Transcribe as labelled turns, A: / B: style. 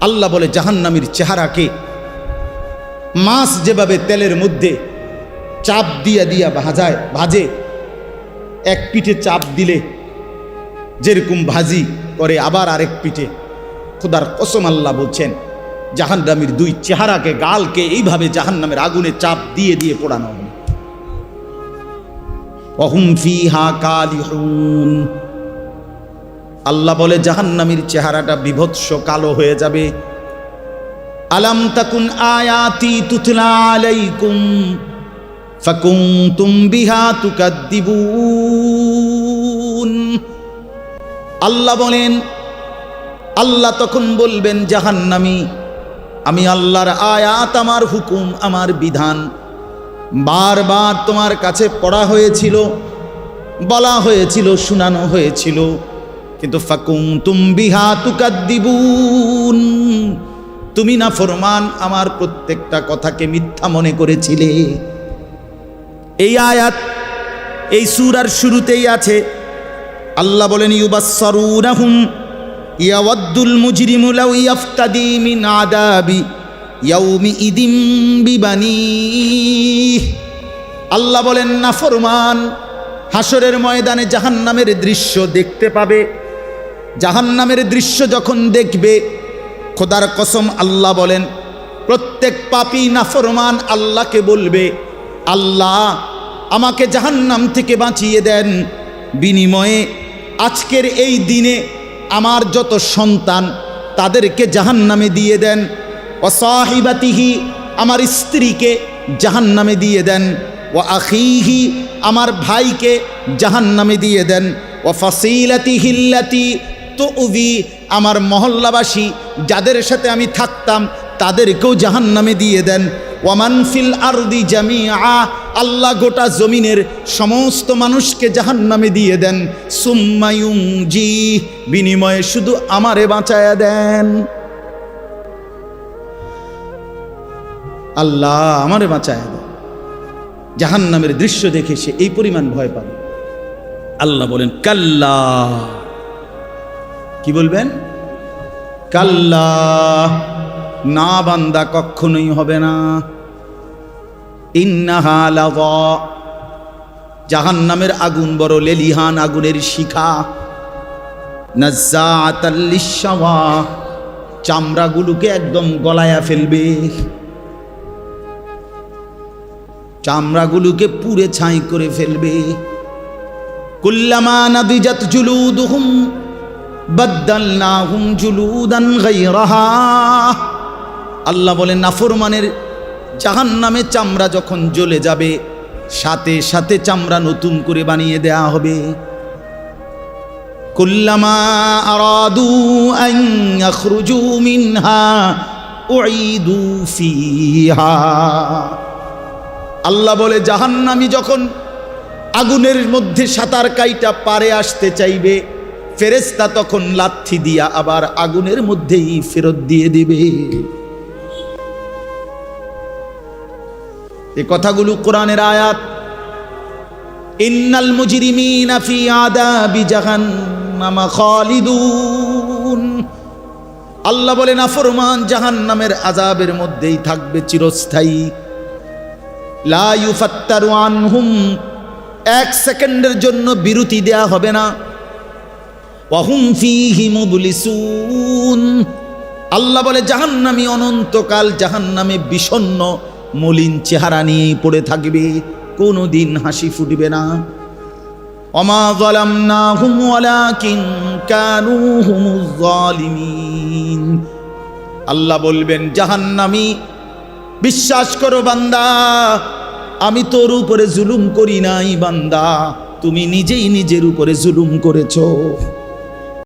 A: আল্লাহ বলে জাহান্নামীর চেহারাকে মাছ যেভাবে তেলের মধ্যে চাপ দিয়া দিয়া ভাজে, এক পিঠে চাপ দিলে যেরকম ভাজি করে আবার আরেক পিঠে, খোদার কসম আল্লাহ বলছেন জাহান্নামীর দুই চেহারাকে, গালকে এইভাবে জাহান্নামের আগুনে চাপ দিয়ে দিয়ে পোড়ানো হবে। ওয়াহুম ফিহা কালিহুন, আল্লাহ বলে জাহান্নামীর চেহারাটা বিভৎস কালো হয়ে যাবে। আলাম তাকুন আয়াতি তুতলা আলাইকুম ফাকুনতুম বিহা তুকাদ্দিবুন। আল্লাহ বলেন, আল্লাহ তখন বলবেন জাহান্নামী, আমি আল্লাহর আয়াত, আমার হুকুম, আমার বিধান বারবার তোমার কাছে পড়া হয়েছিল, বলা হয়েছিল, শোনানো হয়েছিল, কিন্তু ফাকুনতুম বিহা তুকাদ্দিবুন, তুমি না ফরমান আমার প্রত্যেকটা কথাকে মিথ্যা মনে করেছিলে। এই আয়াত এই সূরার শুরুতেই আছে। আল্লাহ বলেন ইউবাসসারুনাহুম ইয়াওয়াদ্দুল মুজরিমু লাউ ইয়াফতাদি মিন আযাবি ইয়াউমি ইদিম বিবানিহি। আল্লাহ বলেন নাফরমান হাসরের ময়দানে জাহান্নামের দৃশ্য দেখতে পাবে। জাহান্নামের দৃশ্য যখন দেখবে, খোদার কসম আল্লাহ বলেন প্রত্যেক পাপী নাফরমান আল্লাহকে বলবে, আল্লাহ আমাকে জাহান্নাম থেকে বাঁচিয়ে দেন, বিনিময়ে আজকের এই দিনে আমার যত সন্তান তাদেরকে জাহান্নামে দিয়ে দেন, ও সাহিবাতিহি আমার স্ত্রীকে জাহান্নামে দিয়ে দেন, ও আখিহি আমার ভাইকে জাহান্নামে দিয়ে দেন, ও ফাসিলাতিহিল্লাতি তুউযি আমার মহল্লাবাসী যাদের সাথে আমি থাকতাম তাদেরকেও জাহান্নামে দিয়ে দেন, ওয়ামান ফিল আরদি জামিআ আল্লাহ গোটা জমিনের সমস্ত মানুষকে জাহান্নামে দিয়ে দেন, সুম্মা ইউনজি বিনিময়ে শুধু আমারে বাঁচায়া দেন। আল্লাহ আমারে বাঁচায়া দেন। জাহান্নামের দৃশ্য দেখে সে এই পরিমাণ ভয় পাবে। আল্লাহ বলেন কাল্লা, কি বলবেন? কাল্লা, না বান্দা কখনোই হবে না। ইন্নাহা লাযা, জাহান্নামের আগুন বড় লেলিহান আগুনের শিখা, নাজ্জাআতাল লিশশাওয়া চামড়াগুলোকে একদম গলায়া ফেলবে, চামড়াগুলোকে পুড়ে ছাই করে ফেলবে। কুল্লামা নাদিজাত জুলুদুহুম বাদদালনাহুম জুলুদান গায়রাহা। আল্লাহ বলেন নাফরমানের জাহান্নামে চামড়া যখন জ্বলে যাবে, সাথে সাথে চামড়া নতুন করে বানিয়ে দেয়া হবে। কুল্লামা আরাদু আন ইয়াখরুজু মিনহা উঈদু ফিহা। আল্লাহ বলে জাহান্নামী যখন আগুনের মধ্যে সাঁতার কাইটা পারে আসতে চাইবে, ফেরেশতা তখন লাথি দিয়া আবার আগুনের মধ্যেই ফেরত দিয়ে দিবে। এই কথাগুলো কোরআনের আয়াত। ইন্নাল মুজরিমিনা ফি আযাবি জাহান্নাম খালিদুন। আল্লাহ বলেন নাফরমান জাহান্নামের আযাবের মধ্যেই থাকবে চিরস্থায়ী। লা ইউফাত্তারু আনহুম, এক সেকেন্ডের জন্য বিরতি দেয়া হবে না। ওয়াহুম ফীহি মুবলিসুন। আল্লাহ বলে জাহান্নামী অনন্তকাল জাহান্নামে বিষণ্ণ মলিন চেহারা নিয়েই পড়ে থাকবে, কোনোদিন হাসি ফুটবে না। ওমা যালামনাহুম ওয়ালাকিন কানু হুমুজ জালিমিন। আল্লাহ বলবেন জাহান্নামী বিশ্বাস করো বান্দা, আমি তোর উপরে জুলুম করি নাই বান্দা, তুমি নিজেই নিজের উপরে জুলুম করেছো।